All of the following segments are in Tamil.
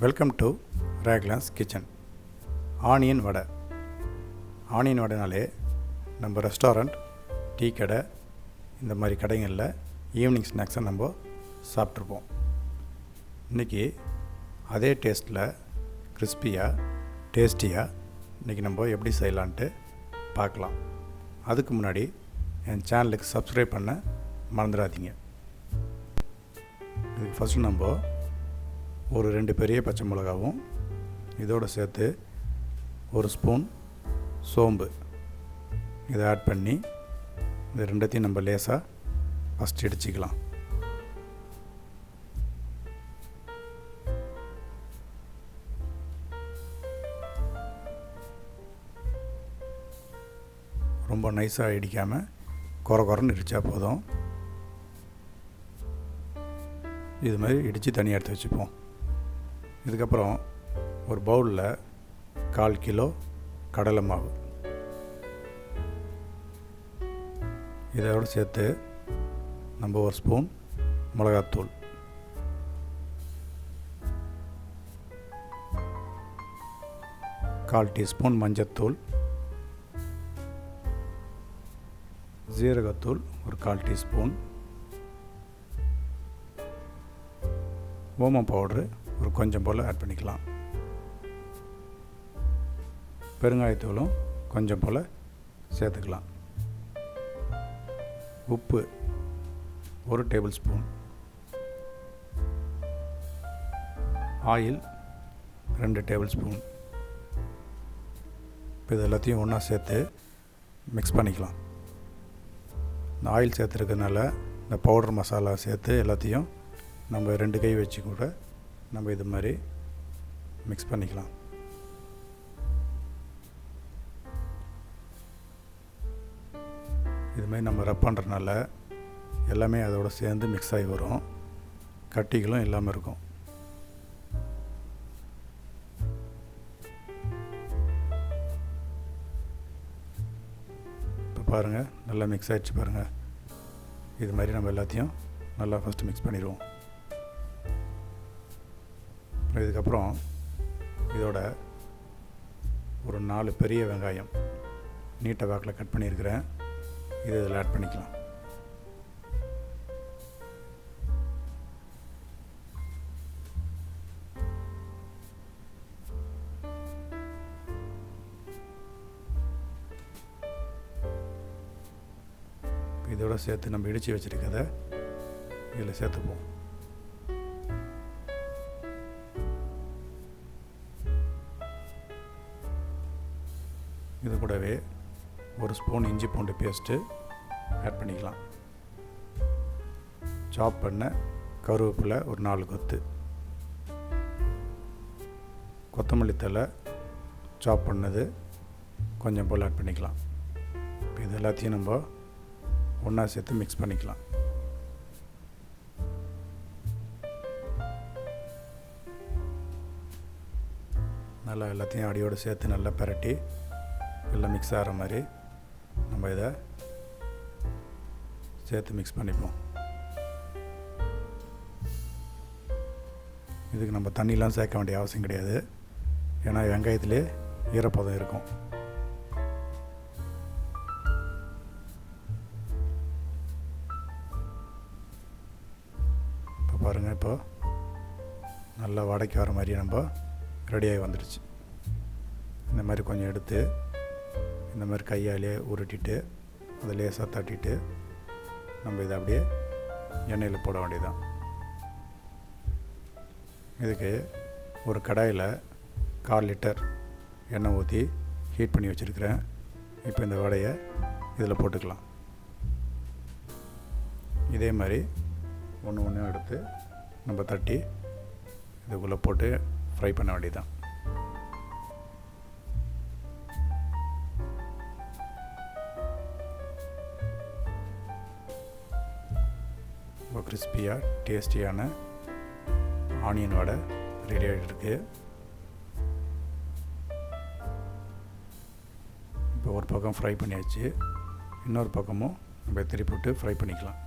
வெல்கம் டு ரேக்லான்ஸ் கிச்சன். ஆனியன் வடை. ஆனியன் வடைனாலே நம்ம ரெஸ்டாரண்ட், டீ கடை, இந்த மாதிரி கடைகளில் ஈவினிங் ஸ்நாக்ஸை நம்ம சாப்பிட்ருப்போம். இன்றைக்கி அதே டேஸ்ட்டில் கிறிஸ்பியாக டேஸ்டியாக இன்றைக்கி நம்ம எப்படி செய்யலான்ட்டு பார்க்கலாம். அதுக்கு முன்னாடி என் சேனலுக்கு சப்ஸ்கிரைப் பண்ண மறந்துடாதீங்க. இதுக்கு ஃபஸ்ட்டு நம்ம ஒரு 2 பெரிய பச்சை மிளகாவும் இதோடு சேர்த்து ஒரு ஸ்பூன் சோம்பு இதை ஆட் பண்ணி இந்த ரெண்டத்தையும் நம்ம லேசாக ஃபஸ்ட் இடிச்சிக்கலாம். ரொம்ப நைஸாக இடிக்காமல் குறன்னு இடித்தா போதும். இது மாதிரி இடித்து தனியாக எடுத்து வச்சுப்போம். இதுக்கப்புறம் ஒரு பவுலில் 1/4 கிலோ கடலை மாவு இதோடு சேர்த்து நம்ம ஒரு ஸ்பூன் மிளகாத்தூள், 1/4 டீஸ்பூன் மஞ்சத்தூள், ஜீரகத்தூள் ஒரு 1/4 டீஸ்பூன், ஓமம் பவுட்ரு ஒரு கொஞ்சம் போல் ஆட் பண்ணிக்கலாம். பெருங்காயத்தூளும் கொஞ்சம் போல் சேர்த்துக்கலாம். உப்பு 1 table spoon, oil 2 table spoon. இப்போ இது எல்லாத்தையும் ஒன்றா சேர்த்து மிக்ஸ் பண்ணிக்கலாம். இந்த ஆயில் சேர்த்துருக்கனால இந்த பவுடர் மசாலா சேர்த்து எல்லாத்தையும் நம்ம 2 கை வச்சு கூட நம்ம இது மாதிரி மிக்ஸ் பண்ணிக்கலாம். இது மாதிரி நம்ம ரப் பண்ணுறதுனால எல்லாமே அதோடு சேர்ந்து மிக்ஸ் ஆகி வரும், கட்டிகளும் இல்லாமல் இருக்கும். இப்போ பாருங்கள், நல்லா மிக்ஸ் ஆகிடுச்சு பாருங்கள். இது மாதிரி நம்ம எல்லாத்தையும் நல்லா ஃபஸ்ட்டு மிக்ஸ் பண்ணிடுவோம். இதுக்கப்புறம் இதோட ஒரு 4 பெரிய வெங்காயம் நீட்டை வாக்கில் கட் பண்ணியிருக்கிறேன். இது இதில் ஆட் பண்ணிக்கலாம். இதோட சேர்த்து நம்ம இடித்து வச்சுருக்கதை இதில் சேர்த்துப்போம். இது கூடவே ஒரு ஸ்பூன் இஞ்சி பூண்டு பேஸ்ட்டு ஆட் பண்ணிக்கலாம். சாப் பண்ண கருவேப்பிலை ஒரு 4 கொத்து, கொத்தமல்லி தழை சாப் பண்ணது கொஞ்சம் போல் ஆட் பண்ணிக்கலாம். இப்போ இது எல்லாத்தையும் நம்ம ஒன்றா சேர்த்து மிக்ஸ் பண்ணிக்கலாம். நல்லா எல்லாத்தையும் அடியோடு சேர்த்து நல்லா பரட்டி எல்லாம் மிக்ஸ் ஆகிற மாதிரி நம்ம இதை சேர்த்து மிக்ஸ் பண்ணிப்போம். இதுக்கு நம்ம தண்ணிலாம் சேர்க்க வேண்டிய அவசியம் கிடையாது, ஏன்னா வெங்காயத்திலே ஈரப்பதம் இருக்கும். இப்போ பாருங்கள், இப்போ நல்லா வடைக்கு வர மாதிரி நம்ம ரெடியாகி வந்துடுச்சு. இந்த மாதிரி கொஞ்சம் எடுத்து இந்த மாதிரி கையாலே உருட்டிட்டு அதை லேசாக தட்டிட்டு நம்ம இதை அப்படியே எண்ணெயில் போட வேண்டியதுதான். இதுக்கு ஒரு கடாயில் 1/4 லிட்டர் எண்ணெய் ஊற்றி ஹீட் பண்ணி வச்சுருக்கிறேன். இப்போ இந்த வடையை இதில் போட்டுக்கலாம். இதே மாதிரி ஒன்று எடுத்து நம்ம தட்டி இதுக்குள்ளே போட்டு ஃப்ரை பண்ண வேண்டியதுதான். ரொம்ப கிறிஸ்பியாக டேஸ்டியான ஆனியன் வடை ரெடி ஆகிட்டு. இப்போ ஒரு பக்கம் ஃப்ரை பண்ணியாச்சு, இன்னொரு பக்கமும் நம்ம திருப்பி விட்டு ஃப்ரை பண்ணிக்கலாம்.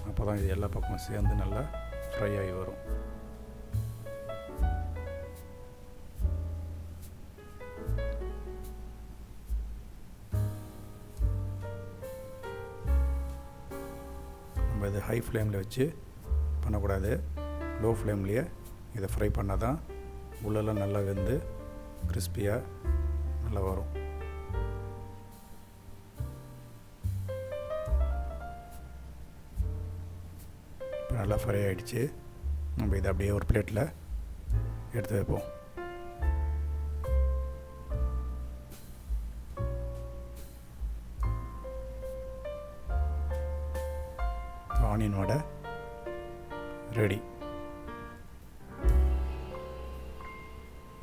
அப்போ தான் இது எல்லா பக்கமும் சேர்ந்து நல்லா ஃப்ரை ஆகி வரும். ஹை ஃப்ளேமில் வச்சு பண்ணக்கூடாது. லோ ஃப்ளேம்லேயே இதை ஃப்ரை பண்ணால் தான் உள்ளெல்லாம் நல்லா வெந்து கிறிஸ்பியாக நல்லா வரும். இப்போ நல்லா ஃப்ரை ஆகிடுச்சு. நம்ம இதை அப்படியே ஒரு பிளேட்டில் எடுத்து வைப்போம். ஆனியன் வடை ரெடி.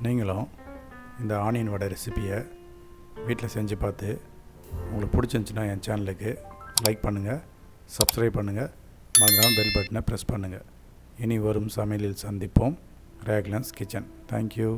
நீங்களும் இந்த ஆனியன் வடை ரெசிப்பியை வீட்டில் செஞ்சு பார்த்து உங்களுக்கு பிடிச்சிருந்துச்சின்னா என் சேனலுக்கு லைக் பண்ணுங்கள், சப்ஸ்கிரைப் பண்ணுங்கள், மறக்காமல் பெல் பட்டனை ப்ரெஸ் பண்ணுங்கள். இனி வரும் சமையலில் சந்திப்போம். ராக்லன்ஸ் கிச்சன். தேங்க்யூ.